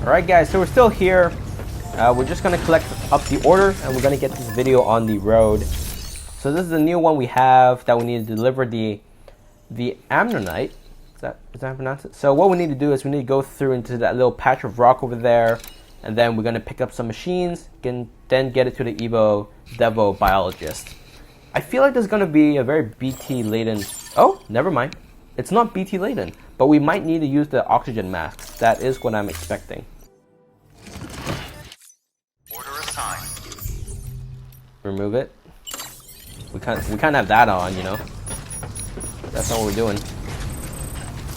Alright guys, so we're still here. We're just going to collect up the order and we're going to get this video on the road. So this is the new one we have that we need to deliver the ammonite. Is that how I pronounce it? So what we need to do is we need to go through into that little patch of rock over there, and then we're going to pick up some machines, then get it to the Evo-Devo Biologist. I feel like there's going to be a very BT laden. Oh, never mind. It's not BT laden, but we might need to use the oxygen masks. That is what I'm expecting. Order assigned. Remove it. We can't have that on, you know. That's not what we're doing.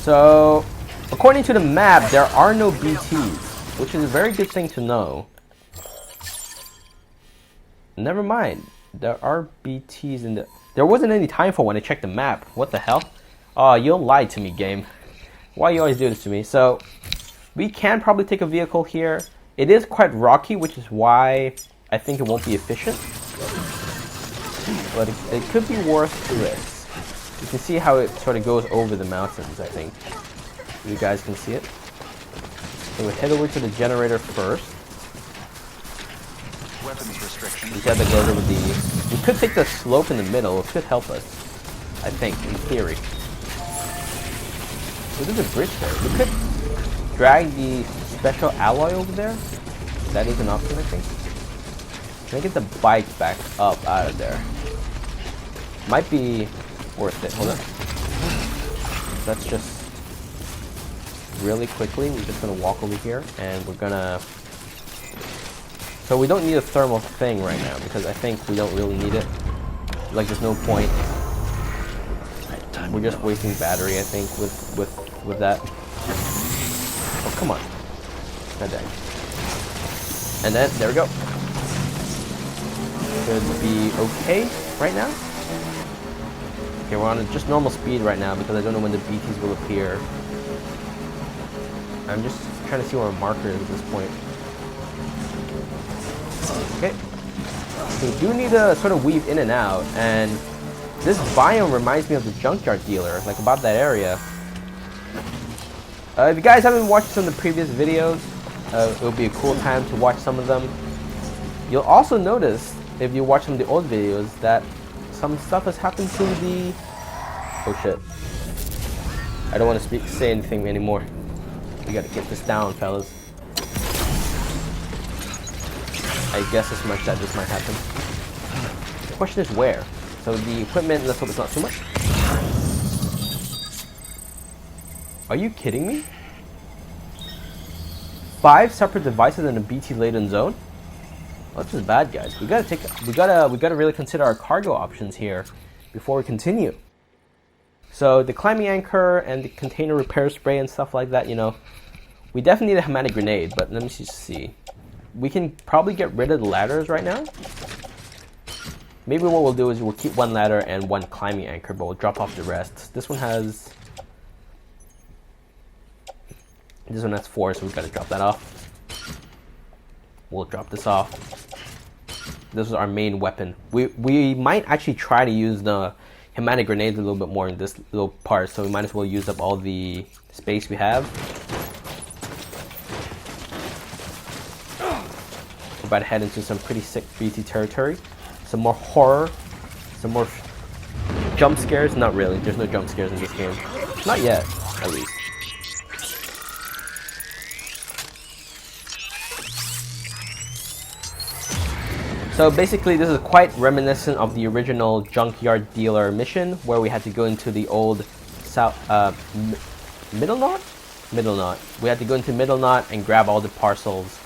So, according to the map, there are no BTs, which is a very good thing to know. Never mind. There are BTs in the... There wasn't any time for when I checked the map. What the hell? Oh, you lied to me, game. Why you always do this to me? So, we can probably take a vehicle here. It is quite rocky, which is why I think it won't be efficient. But it could be worth the risk. You can see how it sort of goes over the mountains, I think. You guys can see it. So we head over to the generator first. Weapons restriction. We have to go over the... We could take the slope in the middle. It could help us, I think, in theory. So there's a bridge there. We could drag the special alloy over there. That is an option, I think. Can I get the bike back up out of there? Might be worth it. Hold on. Let's just really quickly, we're just gonna walk over here and we're gonna... So we don't need a thermal thing right now because I think we don't really need it. Like, there's no point. We're just wasting battery, I think, with that. Oh, come on. God dang. And then, there we go. Should be okay right now. Okay, we're on just normal speed right now because I don't know when the BTs will appear. I'm just trying to see where our marker is at this point. Okay. So we do need to sort of weave in and out, and this biome reminds me of the junkyard dealer, like about that area. If you guys haven't watched some of the previous videos, it will be a cool time to watch some of them. You'll also notice, if you watch some of the old videos, that some stuff has happened to the... Oh shit. I don't want to say anything anymore. We gotta get this down, fellas. I guess as much that this might happen. The question is where? So the equipment, let's hope it's not too much. Are you kidding me? 5 separate devices in a BT laden zone? Well, that's just bad, guys. We gotta really consider our cargo options here before we continue. So the climbing anchor and the container repair spray and stuff like that, you know, we definitely need a hermetic grenade. But let me see. We can probably get rid of the ladders right now. Maybe what we'll do is we'll keep 1 ladder and 1 climbing anchor, but we'll drop off the rest. This one has 4, so we've got to drop that off. We'll drop this off. This is our main weapon. We might actually try to use the hermetic grenades a little bit more in this little part, so we might as well use up all the space we have. We're about to head into some pretty sick BT territory. Some more horror, some more jump scares. Not really, there's no jump scares in this game. Not yet, at least. So basically this is quite reminiscent of the original junkyard dealer mission where we had to go into the old Middle Knot? Middle Knot. We had to go into Middle Knot and grab all the parcels.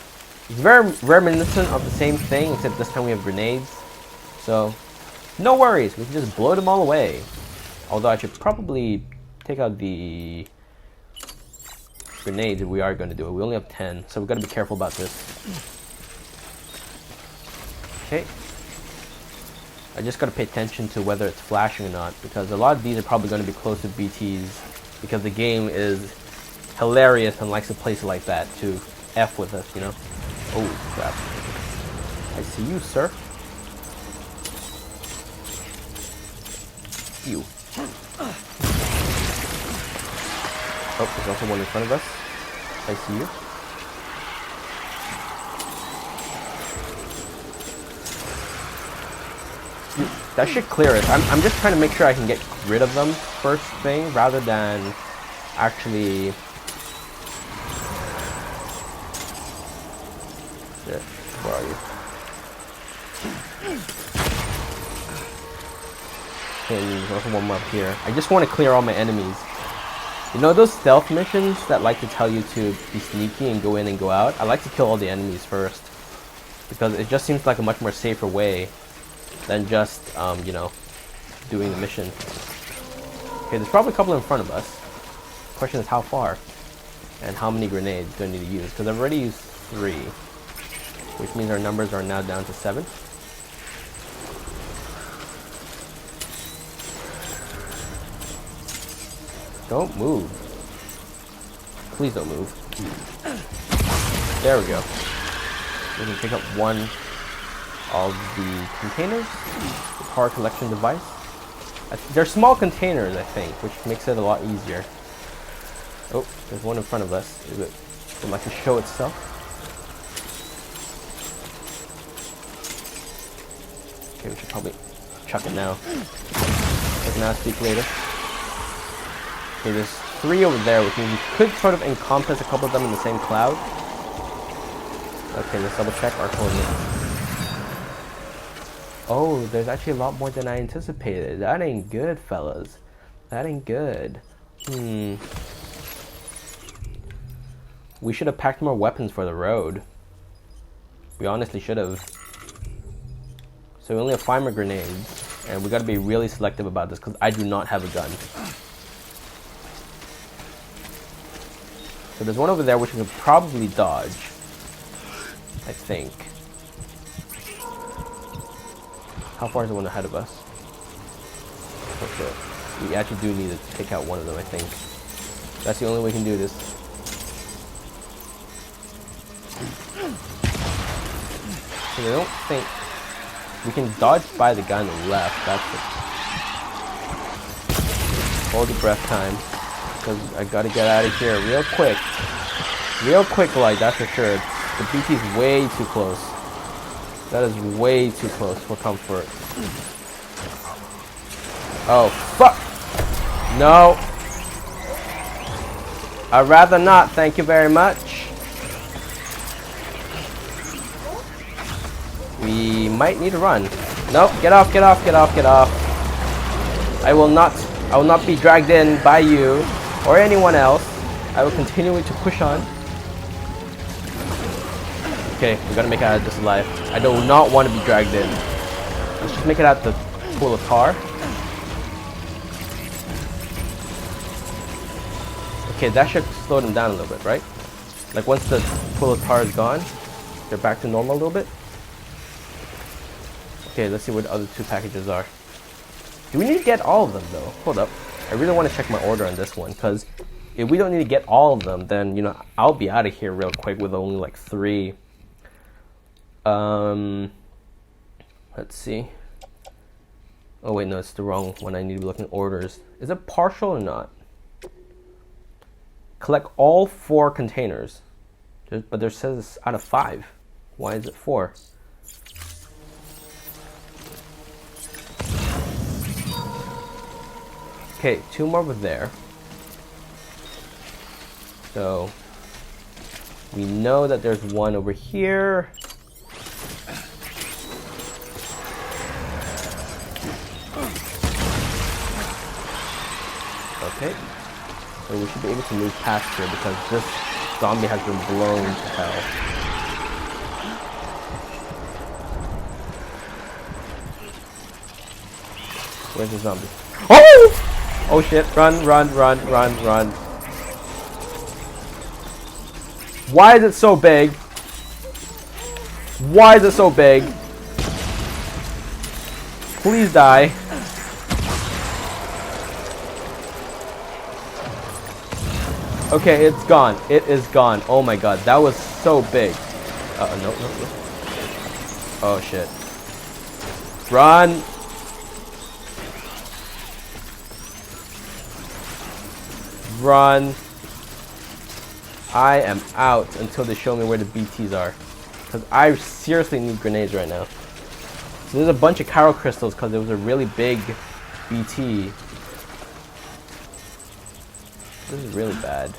It's very reminiscent of the same thing, except this time we have grenades. So, no worries, we can just blow them all away. Although I should probably take out the grenades if we are going to do it. We only have 10, so we've got to be careful about this. Okay. I just got to pay attention to whether it's flashing or not, because a lot of these are probably going to be close to BTs, because the game is hilarious and likes to place it like that to F with us, you know? Oh, crap. I see you, sir. You. Oh, there's also one in front of us. I see you. That should clear it. I'm just trying to make sure I can get rid of them first thing, rather than actually... Shit, where are you? Okay, there's also one more up here. I just want to clear all my enemies. You know those stealth missions that like to tell you to be sneaky and go in and go out? I like to kill all the enemies first, because it just seems like a much more safer way than just, you know, doing the mission. Okay, there's probably a couple in front of us. Question is how far? And how many grenades do I need to use? Because I've already used 3. Which means our numbers are now down to 7. Don't move. Please don't move. There we go. We can pick up one of the containers. The power collection device. They're small containers, I think, which makes it a lot easier. Oh, there's one in front of us. Would it like to show itself? Okay, we should probably chuck it now. Check now, speak later. Okay, there's 3 over there, which means we could sort of encompass a couple of them in the same cloud. Okay, let's double check our coordinates. Oh, there's actually a lot more than I anticipated. That ain't good, fellas. That ain't good. We should have packed more weapons for the road. We honestly should have. So we only have 5 more grenades, and we gotta be really selective about this because I do not have a gun. So there's one over there which we could probably dodge, I think. How far is the one ahead of us? Okay. We actually do need to take out one of them, I think. That's the only way we can do this. So I don't think we can dodge by the guy on the left. That's it. Hold your breath time, because I gotta get out of here real quick. Real quick, like, that's for sure. The BT is way too close. That is way too close for comfort. Oh, fuck! No! I'd rather not, thank you very much. We might need to run. Nope, get off, get off, get off, get off. I will not be dragged in by you or anyone else. I will continue to push on. Okay, we gotta make it out of this alive. I do not want to be dragged in. Let's just make it out the pool of tar. Okay, that should slow them down a little bit, right? Like once the pool of tar is gone, they're back to normal a little bit. Okay, let's see what the other 2 packages are. Do we need to get all of them though? Hold up. I really want to check my order on this one, because if we don't need to get all of them, then, you know, I'll be out of here real quick with only like 3. Let's see. Oh wait, no, it's the wrong one. I need to be looking at orders. Is it partial or not? Collect all 4 containers. But there says it's out of 5. Why is it 4? Okay, 2 more over there. So we know that there's one over here. Okay. So we should be able to move past here because this zombie has been blown to hell. Where's the zombie? Oh! Oh shit, run, run, run, run, run. Why is it so big? Why is it so big? Please die. Okay, it's gone. It is gone. Oh my god, that was so big. No. Oh shit. Run! Run. I am out until they show me where the BTs are. Because I seriously need grenades right now. So there's a bunch of chiral crystals because it was a really big BT. This is really bad.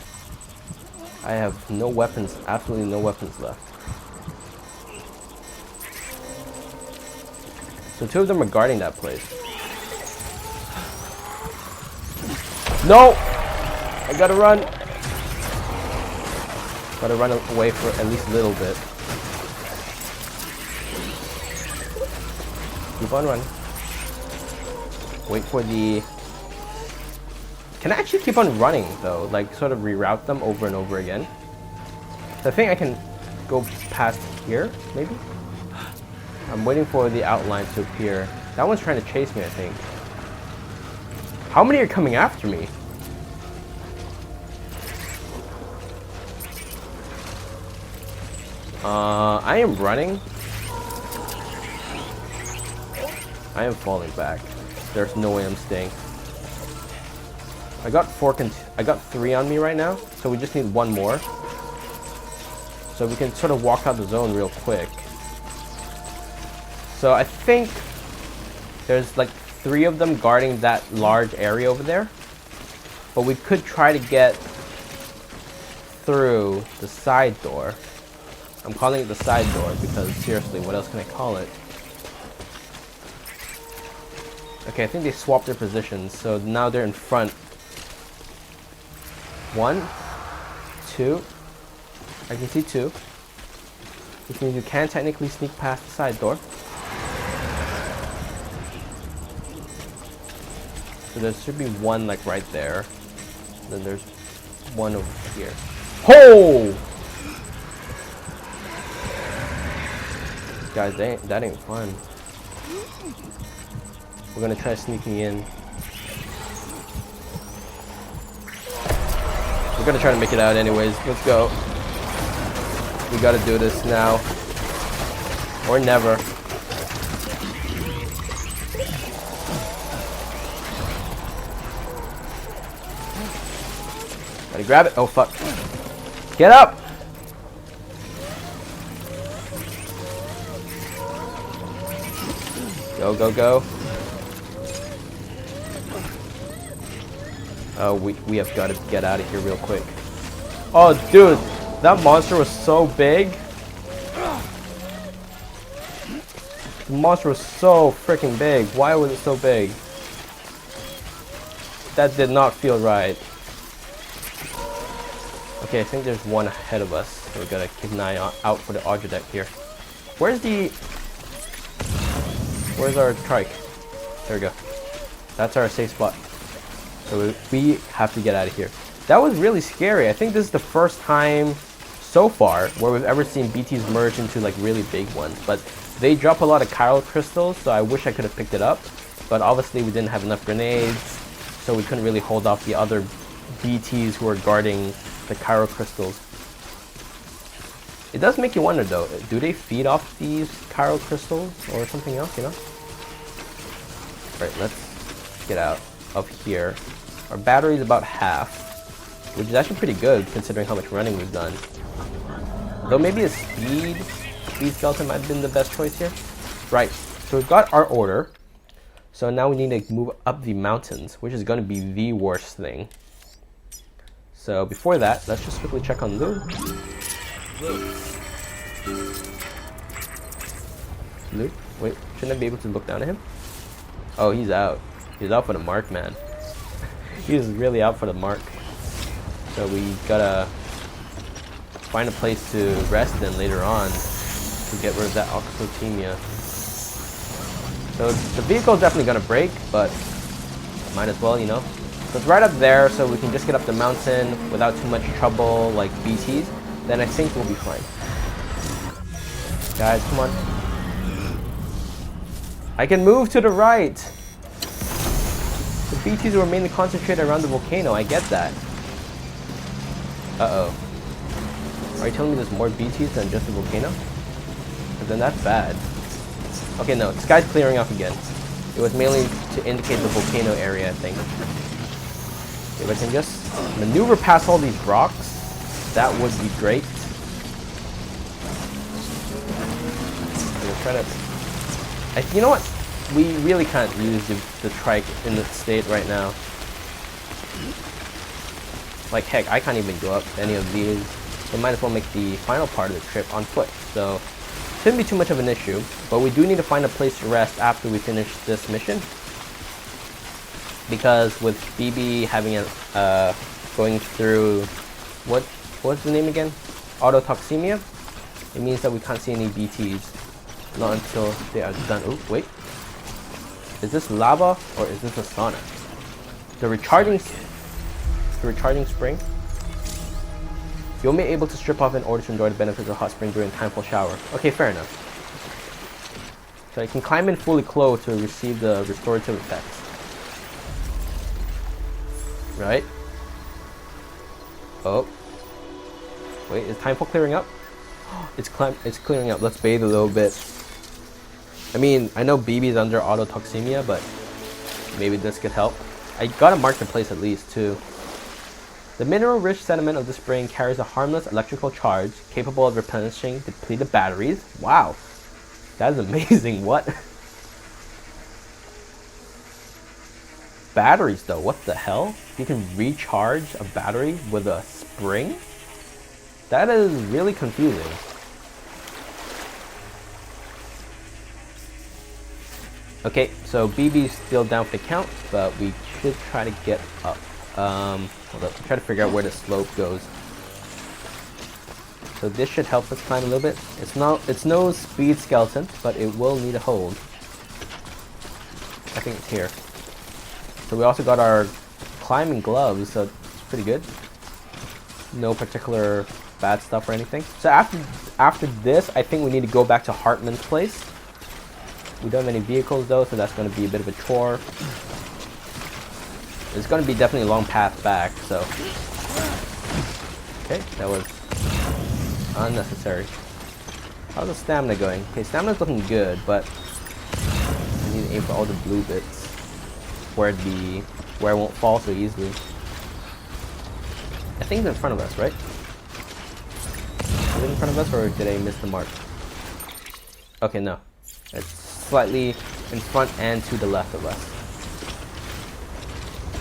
I have no weapons, absolutely no weapons left. So two of them are guarding that place. No! I gotta run! Gotta run away for at least a little bit. Keep on running. Wait for the... Can I actually keep on running though? Like sort of reroute them over and over again? So I think I can go past here, maybe? I'm waiting for the outline to appear. That one's trying to chase me, I think. How many are coming after me? I am running. I am falling back. There's no way I'm staying. I got 3 on me right now, so we just need 1 more. So we can sort of walk out the zone real quick. So I think there's like 3 of them guarding that large area over there. But we could try to get through the side door. I'm calling it the side door because seriously, what else can I call it? Okay, I think they swapped their positions, so now they're in front. 1, 2. I can see 2. Which means you can technically sneak past the side door. So there should be 1 like right there. Then there's 1 over here. Oh! Guys, that ain't fun. We're gonna try sneaking in. We're gonna try to make it out anyways. Let's go. We gotta do this now. Or never. Gotta grab it. Oh, fuck. Get up! Go, go, go. Oh, we have got to get out of here real quick. Oh, dude. That monster was so big. The monster was so freaking big. Why was it so big? That did not feel right. Okay, I think there's 1 ahead of us. So we gotta keep an eye out for the Audiodeck here. Where's our trike? There we go. That's our safe spot. So we have to get out of here. That was really scary. I think this is the first time so far where we've ever seen BTs merge into like really big ones. But they drop a lot of chiral crystals, so I wish I could have picked it up. But obviously we didn't have enough grenades, so we couldn't really hold off the other BTs who were guarding the chiral crystals. It does make you wonder though, do they feed off these chiral crystals or something else, you know? Alright, let's get out of here. Our battery is about half, which is actually pretty good considering how much running we've done. Though maybe a speed skeleton might have been the best choice here. Right, so we've got our order. So now we need to move up the mountains, which is going to be the worst thing. So before that, let's just quickly check on Lou. Lou? Wait, shouldn't I be able to look down at him? Oh, he's out. He's out for the mark, man. He's really out for the mark. So we gotta find a place to rest in later on to get rid of that oxotemia. So the vehicle's definitely gonna break, but might as well, you know. So it's right up there, so we can just get up the mountain without too much trouble, like BTs. Then I think we'll be fine. Guys, come on. I can move to the right. The BTs were mainly concentrated around the volcano. I get that. Uh-oh. Are you telling me there's more BTs than just the volcano? But then that's bad. Okay, no, the sky's clearing up again. It was mainly to indicate the volcano area, I think. If I can just maneuver past all these rocks, that would be great. I'm gonna try to You know what? We really can't use the trike in the state right now. Like heck, I can't even go up any of these. So might as well make the final part of the trip on foot. So shouldn't be too much of an issue. But we do need to find a place to rest after we finish this mission. Because with BB having a going through what's the name again? Autotoxemia. It means that we can't see any BTs. Not until they are done. Oh wait. Is this lava or is this a sauna? The recharging spring. You're only able to strip off in order to enjoy the benefits of a hot spring during a timeful shower. Okay, fair enough. So I can climb in fully clothed to receive the restorative effects. Right? Oh. Wait, is timeful clearing up? It's clearing up. Let's bathe a little bit. I mean, I know BB's under autotoxemia, but maybe this could help. I gotta mark the place at least, too. The mineral-rich sediment of the spring carries a harmless electrical charge capable of replenishing depleted batteries. Wow. That is amazing. What? Batteries, though. What the hell? You can recharge a battery with a spring? That is really confusing. Okay, so BB's still down for the count, but we should try to get up. Hold up, try to figure out where the slope goes. So this should help us climb a little bit. It's no speed skeleton, but it will need a hold. I think it's here. So we also got our climbing gloves, so it's pretty good. No particular bad stuff or anything. So after this, I think we need to go back to Hartman's place. We don't have any vehicles though, so that's going to be a bit of a chore. It's going to be definitely a long path back, so... Okay, that was unnecessary. How's the stamina going? Okay, stamina's looking good, but I need to aim for all the blue bits where it won't fall so easily. I think it's in front of us, right? Is it in front of us, or did I miss the mark? Okay, no. It's slightly in front and to the left of us.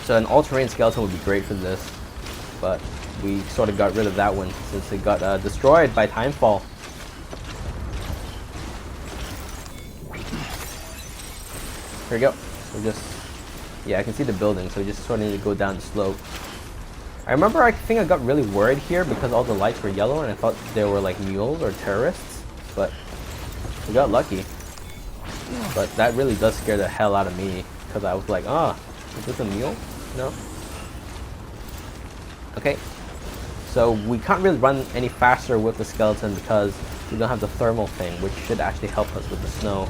So an all-terrain skeleton would be great for this, but we sort of got rid of that one since it got destroyed by timefall. Here we go. Yeah, I can see the building, so we just sort of need to go down the slope. I remember I think I got really worried here because all the lights were yellow and I thought they were like mules or terrorists, but we got lucky. But that really does scare the hell out of me because I was like, is this a mule? No. Okay. So we can't really run any faster with the skeleton because we don't have the thermal thing, which should actually help us with the snow.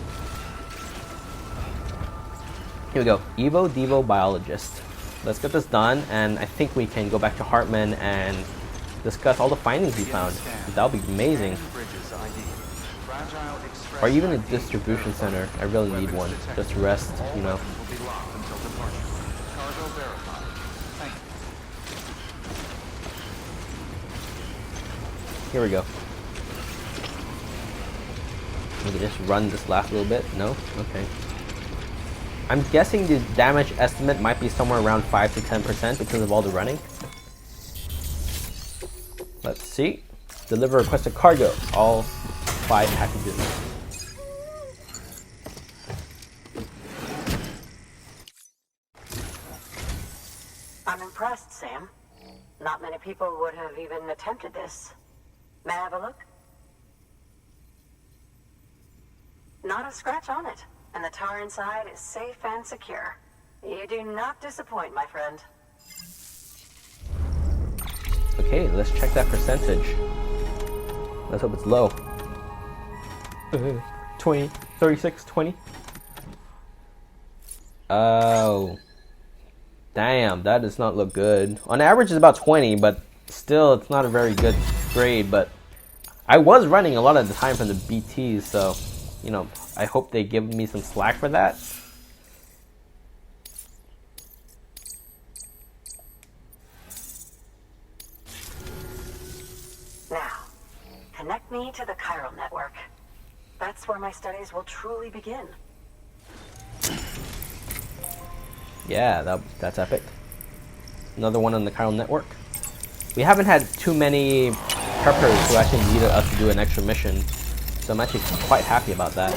Here we go. Evo-Devo Biologist. Let's get this done, and I think we can go back to Hartman and discuss all the findings we found. That would be amazing. Or even a distribution center. I really need one. Just to rest, you know. Here we go. We can just run this last little bit. No? Okay. I'm guessing the damage estimate might be somewhere around 5 to 10% because of all the running. Let's see. Deliver requested cargo. All 5 packages. I'm impressed, Sam. Not many people would have even attempted this. May I have a look? Not a scratch on it, and the tar inside is safe and secure. You do not disappoint, my friend. Okay, let's check that percentage. Let's hope it's low. 20, 36, 20. Oh. Damn, that does not look good. On average, it's about 20, but still, it's not a very good grade. But I was running a lot of the time from the BTs, so, you know, I hope they give me some slack for that. Now, connect me to the chiral network. That's where my studies will truly begin. Yeah, that's epic. Another one on the chiral network. We haven't had too many preppers who actually needed us to do an extra mission, so I'm actually quite happy about that.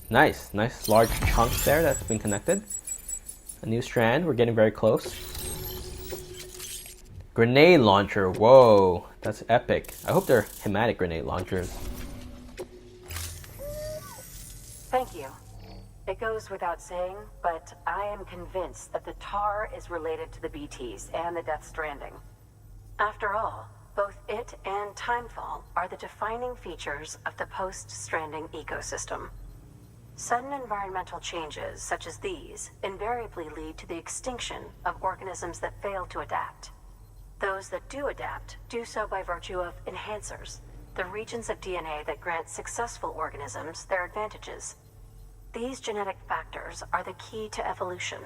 Nice large chunk there that's been connected. A new strand, we're getting very close. Grenade launcher, whoa, that's epic. I hope they're hematic grenade launchers. Thank you. It goes without saying, but I am convinced that the tar is related to the BTs and the Death Stranding. After all, both it and Timefall are the defining features of the post-Stranding ecosystem. Sudden environmental changes such as these invariably lead to the extinction of organisms that fail to adapt. Those that do adapt do so by virtue of enhancers, the regions of DNA that grant successful organisms their advantages. These genetic factors are the key to evolution.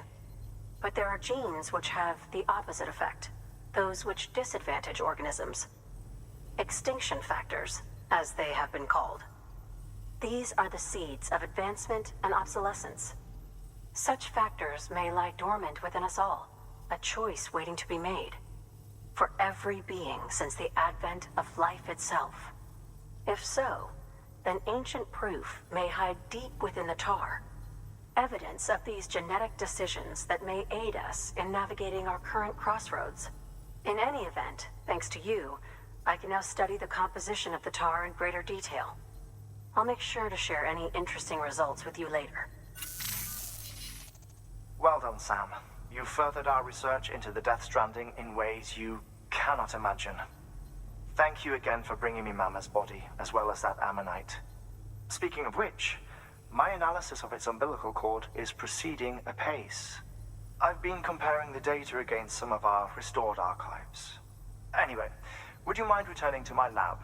But there are genes which have the opposite effect, those which disadvantage organisms. Extinction factors, as they have been called. These are the seeds of advancement and obsolescence. Such factors may lie dormant within us all, a choice waiting to be made. For every being since the advent of life itself. If so, then ancient proof may hide deep within the tar. Evidence of these genetic decisions that may aid us in navigating our current crossroads. In any event, thanks to you, I can now study the composition of the tar in greater detail. I'll make sure to share any interesting results with you later. Well done, Sam. You furthered our research into the Death Stranding in ways you cannot imagine. Thank you again for bringing me Mama's body, as well as that ammonite. Speaking of which, my analysis of its umbilical cord is proceeding apace. I've been comparing the data against some of our restored archives. Anyway, would you mind returning to my lab?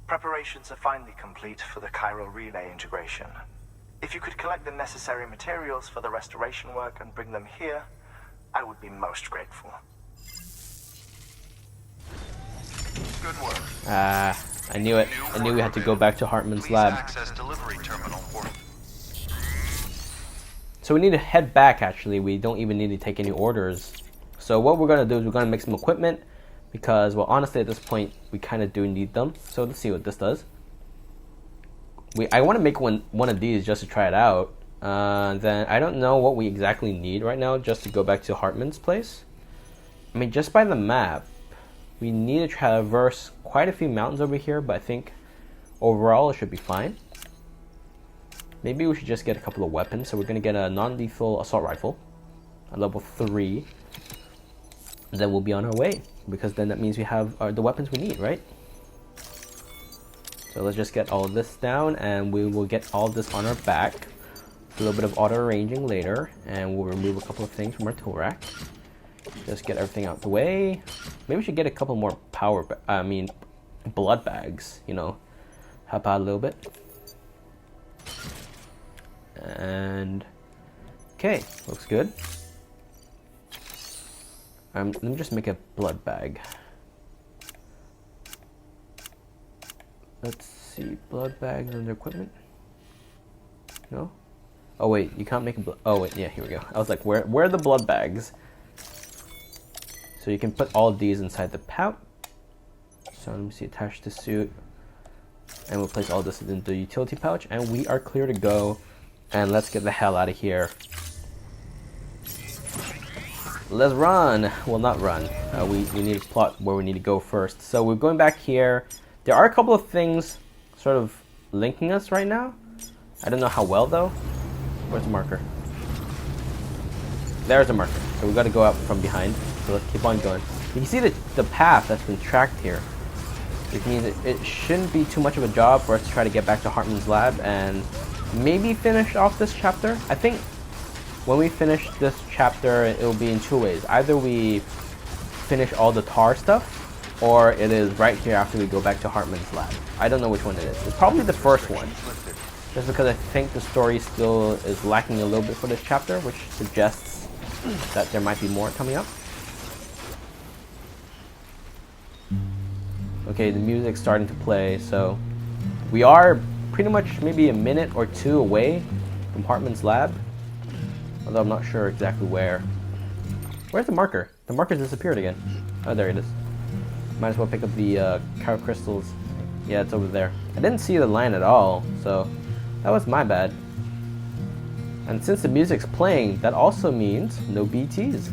Preparations are finally complete for the chiral relay integration. If you could collect the necessary materials for the restoration work and bring them here, I would be most grateful. Good work. I knew it. I knew we had to go back to Hartman's lab. Access delivery terminal for... So we need to head back, actually. We don't even need to take any orders. So what we're going to do is we're going to make some equipment. Because, well, honestly, at this point, we kind of do need them. So let's see what this does. I want to make one of these just to try it out. Then I don't know what we exactly need right now just to go back to Hartman's place. I mean, just by the map, we need to traverse quite a few mountains over here, but I think overall it should be fine. Maybe we should just get a couple of weapons. So we're going to get a non-lethal assault rifle, a level 3. And then we'll be on our way, because then that means we have the weapons we need, right? So let's just get all of this down, and we will get all of this on our back. A little bit of auto arranging later, and we'll remove a couple of things from our tool rack. Just get everything out the way. Maybe we should get a couple more blood bags, you know, help out a little bit. And okay, looks good. Let me just make a blood bag. Let's see, blood bags under equipment. No? Oh wait, you can't make a blood. Oh wait, yeah, here we go. I was like, where are the blood bags? So you can put all of these inside the pouch. So let me see, attach the suit, and we'll place all this in the utility pouch, and we are clear to go. And let's get the hell out of here. Let's run. Well, not run. We need to plot where we need to go first. So we're going back here. There are a couple of things sort of linking us right now. I don't know how well though. Where's the marker? There's the marker. So we got to go out from behind. So let's keep on going. You can see the path that's been tracked here. Which means it shouldn't be too much of a job for us to try to get back to Hartman's lab and maybe finish off this chapter. I think when we finish this chapter, it will be in two ways. Either we finish all the tar stuff, or it is right here after we go back to Hartman's lab. I don't know which one it is. It's probably the first one, just because I think the story still is lacking a little bit for this chapter, which suggests that there might be more coming up. Okay, the music's starting to play, so we are pretty much maybe a minute or two away from Hartman's lab, although I'm not sure exactly where. Where's the marker? The marker disappeared again. Oh, there it is. Might as well pick up the cow crystals. Yeah, it's over there. I didn't see the line at all, so that was my bad. And since the music's playing, that also means no BTs.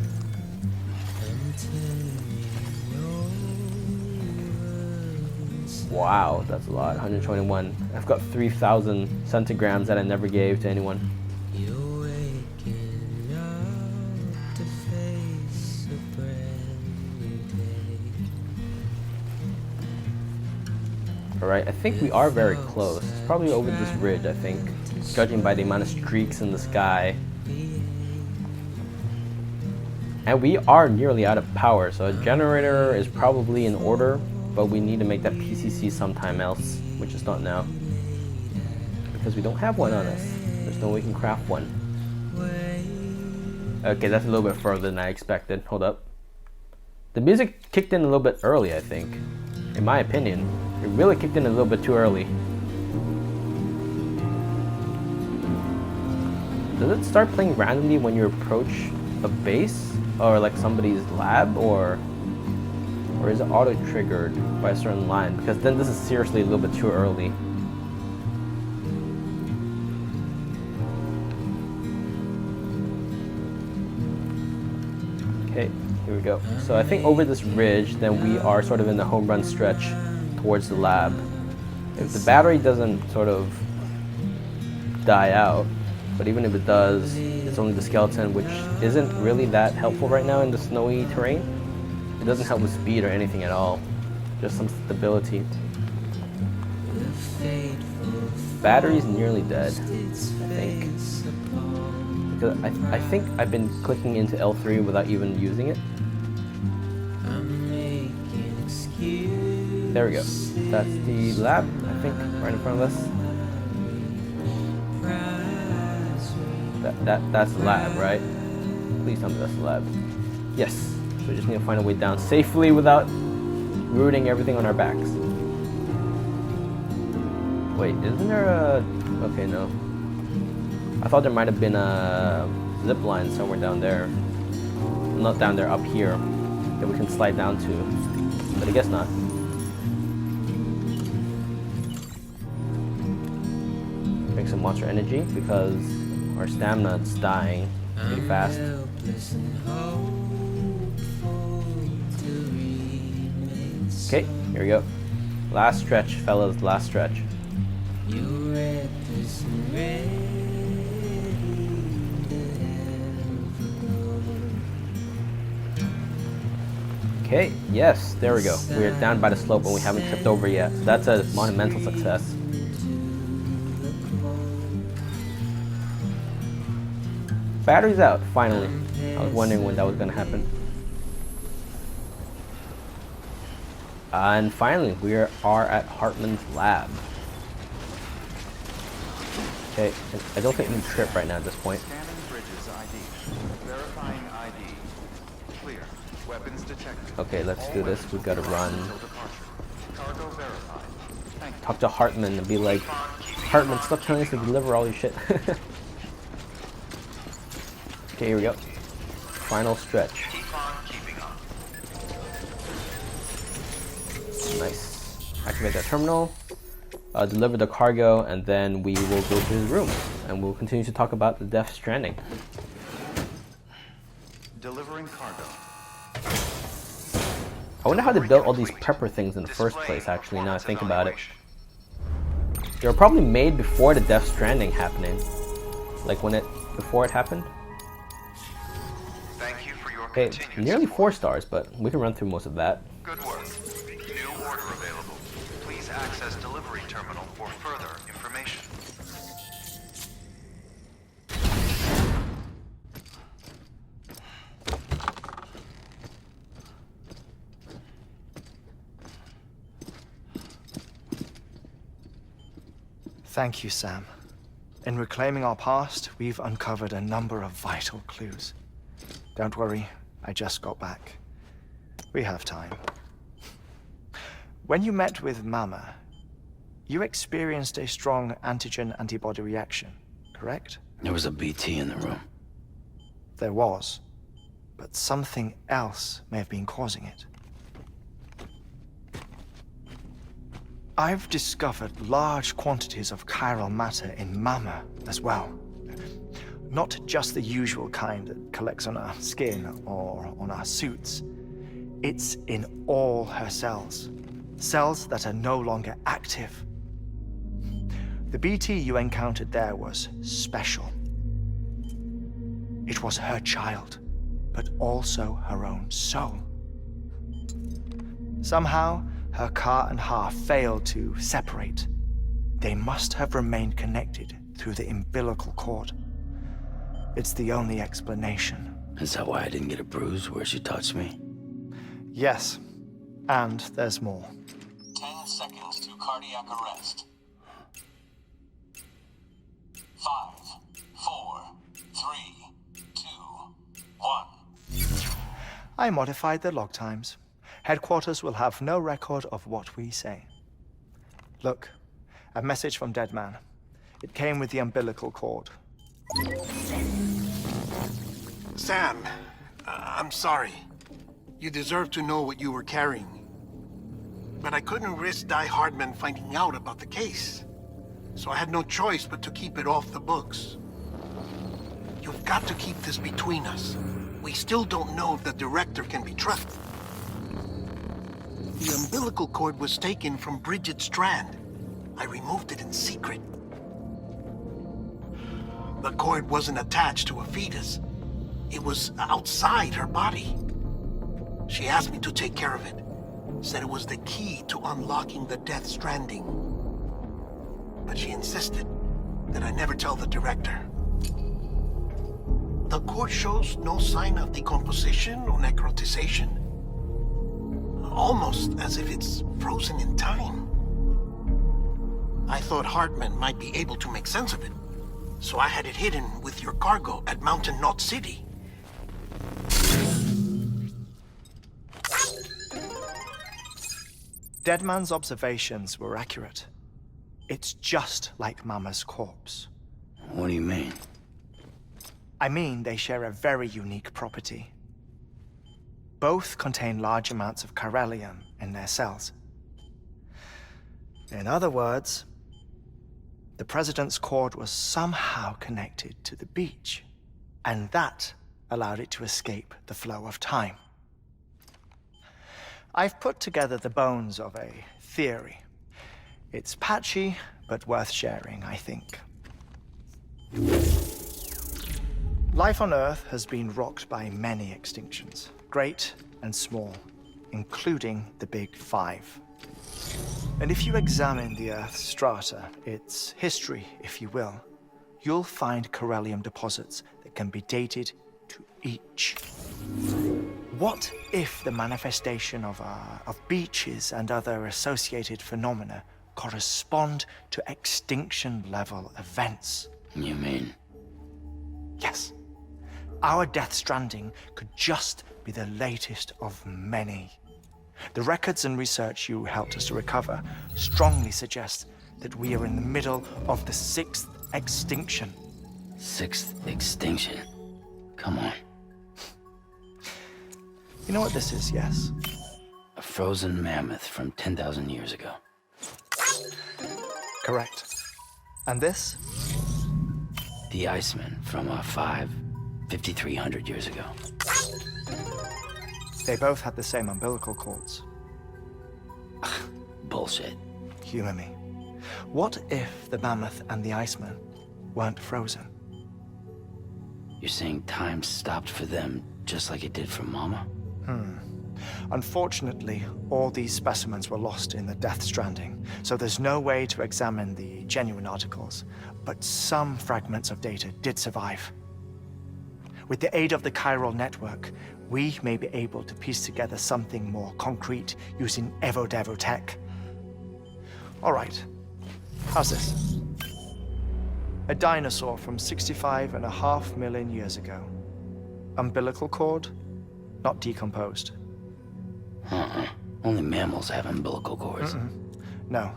Wow, that's a lot. 121. I've got 3,000 centigrams that I never gave to anyone. Alright, I think we are very close. It's probably over this ridge, I think, judging by the amount of streaks in the sky. And we are nearly out of power, so a generator is probably in order, but we need to make that PCC sometime else, which is not now. Because we don't have one on us. There's no way we can craft one. Okay, that's a little bit further than I expected. Hold up. The music kicked in a little bit early, I think. In my opinion. It really kicked in a little bit too early. Does it start playing randomly when you approach a base? Or like somebody's lab? Or is it auto-triggered by a certain line? Because then this is seriously a little bit too early. Okay, here we go. So I think over this ridge, then we are sort of in the home run stretch towards the lab. If the battery doesn't sort of die out, but even if it does, it's only the skeleton, which isn't really that helpful right now in the snowy terrain. It doesn't help with speed or anything at all, just some stability. Battery's nearly dead, I think. Because I think I've been clicking into L3 without even using it. There we go. That's the lab, I think, right in front of us. That's the lab, right? Please tell me that's the lab. Yes. So we just need to find a way down safely without rooting everything on our backs. Wait, isn't there a... Okay, no. I thought there might have been a zip line somewhere down there. Not down there, up here. That we can slide down to. But I guess not. Drink some monster energy because our stamina is dying pretty fast. Okay, here we go. Last stretch, fellas, last stretch. Okay, yes, there we go. We're down by the slope and we haven't tripped over yet. So that's a monumental success. Battery's out, finally. I was wondering when that was going to happen. And finally, we are at Hartman's lab. Okay, I don't think we can trip right now at this point. Scanning bridges ID. Verifying ID. Clear. Weapons detected. Okay, let's do this. We've got to run. Cargo verified. Thank you. Talk to Hartman and be like, Hartman, stop telling us to deliver all your shit. Okay, here we go. Final stretch. Keep on keeping on. Nice. Activate that terminal. Deliver the cargo, and then we will go to his room, and we'll continue to talk about the Death Stranding. Delivering cargo. I wonder how they built all these prepper things in the first place, actually, now I think about it. They were probably made before the Death Stranding happening. Like before it happened. Thank you for your Okay, continued nearly support. 4 stars, but we can run through most of that. Good work. New order available. Please access delivery terminal for further information. Thank you, Sam. In reclaiming our past, we've uncovered a number of vital clues. Don't worry, I just got back. We have time. When you met with Mama, you experienced a strong antigen-antibody reaction, correct? There was a BT in the room. There was, but something else may have been causing it. I've discovered large quantities of chiral matter in Mama as well. Not just the usual kind that collects on our skin or on our suits. It's in all her cells. Cells that are no longer active. The BT you encountered there was special. It was her child, but also her own soul. Somehow, her car and half failed to separate. They must have remained connected through the umbilical cord. It's the only explanation. Is that why I didn't get a bruise where she touched me? Yes, and there's more. 10 seconds to cardiac arrest. 5, 4, 3, 2, 1. I modified the log times. Headquarters will have no record of what we say. Look, a message from Dead Man. It came with the umbilical cord. Sam, I'm sorry. You deserve to know what you were carrying. But I couldn't risk Die Hardman finding out about the case. So I had no choice but to keep it off the books. You've got to keep this between us. We still don't know if the director can be trusted. The umbilical cord was taken from Bridget Strand. I removed it in secret. The cord wasn't attached to a fetus. It was outside her body. She asked me to take care of it. Said it was the key to unlocking the Death Stranding. But she insisted that I never tell the director. The cord shows no sign of decomposition or necrotization. Almost as if it's frozen in time. I thought Hartman might be able to make sense of it. So I had it hidden with your cargo at Mountain Knot City. Deadman's observations were accurate. It's just like Mama's corpse. What do you mean? I mean, they share a very unique property. Both contain large amounts of chiralium in their cells. In other words, the President's cord was somehow connected to the beach, and that allowed it to escape the flow of time. I've put together the bones of a theory. It's patchy, but worth sharing, I think. Life on Earth has been rocked by many extinctions, great and small, including the Big Five. And if you examine the Earth's strata, its history, if you will, you'll find chiralium deposits that can be dated to each. What if the manifestation of beaches and other associated phenomena correspond to extinction-level events? You mean? Yes. Our Death Stranding could just be the latest of many. The records and research you helped us to recover strongly suggest that we are in the middle of the 6th extinction. 6th extinction? Come on. You know what this is, yes? A frozen mammoth from 10,000 years ago. Correct. And this? The Iceman from 5,300 years ago. They both had the same umbilical cords. Bullshit. Humor me. What if the mammoth and the Iceman weren't frozen? You're saying time stopped for them just like it did for Mama? Unfortunately, all these specimens were lost in the Death Stranding, so there's no way to examine the genuine articles, but some fragments of data did survive. With the aid of the chiral network, we may be able to piece together something more concrete using Evo-Devo tech. All right, how's this? A dinosaur from 65.5 million years ago. umbilical cord, not decomposed. Only mammals have umbilical cords. No.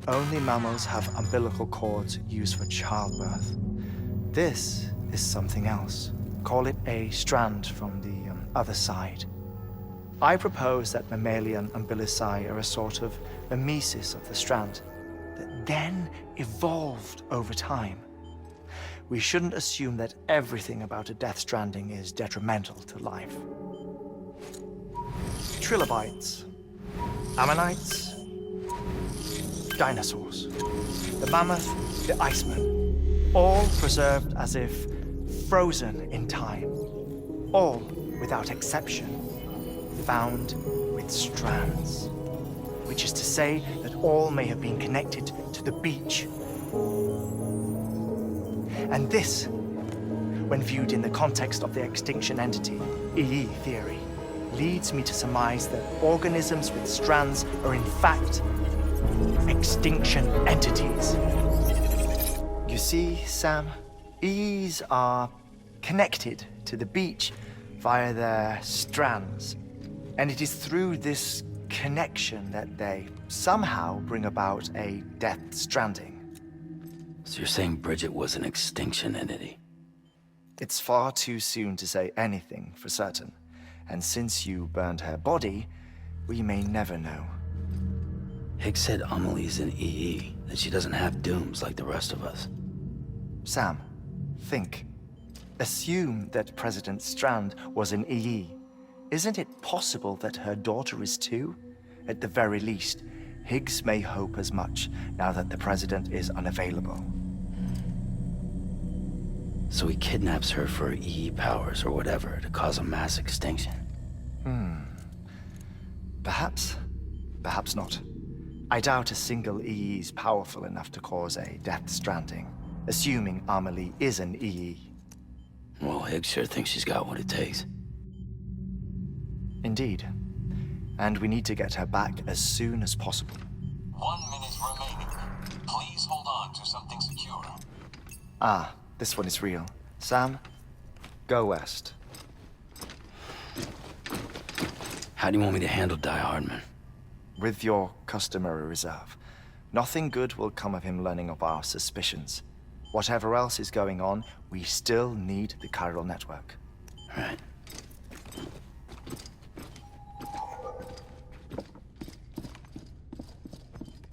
Only mammals have umbilical cords used for childbirth. This is something else. Call it a strand from the other side. I propose that mammalian umbilici are a sort of mimesis of the strand that then evolved over time. We shouldn't assume that everything about a death stranding is detrimental to life. Trilobites, ammonites, dinosaurs, the mammoth, the iceman, all preserved as if frozen in time, all, without exception, found with strands, which is to say that all may have been connected to the beach. And this, when viewed in the context of the extinction entity, EE theory, leads me to surmise that organisms with strands are in fact extinction entities. You see, Sam, EEs are connected to the beach via their strands. And it is through this connection that they somehow bring about a death stranding. So you're saying Bridget was an extinction entity? It's far too soon to say anything for certain. And since you burned her body, we may never know. Higgs said Amelie's an EE, that she doesn't have dooms like the rest of us. Sam, think. Assume that President Strand was an EE. Isn't it possible that her daughter is too? At the very least, Higgs may hope as much now that the president is unavailable. So he kidnaps her for EE powers or whatever to cause a mass extinction. Perhaps. Perhaps not. I doubt a single EE is powerful enough to cause a death stranding, assuming Amelie is an EE. Well, Higgs sure thinks she's got what it takes. Indeed. And we need to get her back as soon as possible. 1 minute remaining. Please hold on to something secure. Ah, this one is real. Sam, go west. How do you want me to handle Die Hardman? With your customary reserve. Nothing good will come of him learning of our suspicions. Whatever else is going on, we still need the chiral network. Right.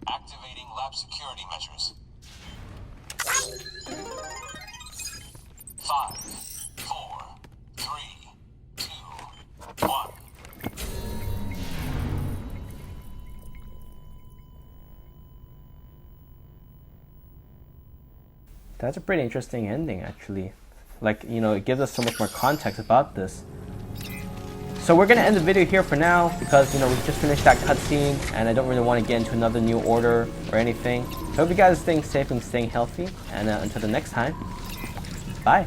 Activating lab security measures. 5, 4, 3, 2, 1. That's a pretty interesting ending, actually. Like, you know, it gives us so much more context about this. So we're gonna end the video here for now because, you know, we just finished that cutscene and I don't really want to get into another new order or anything. I hope you guys are staying safe and staying healthy, and until the next time, bye.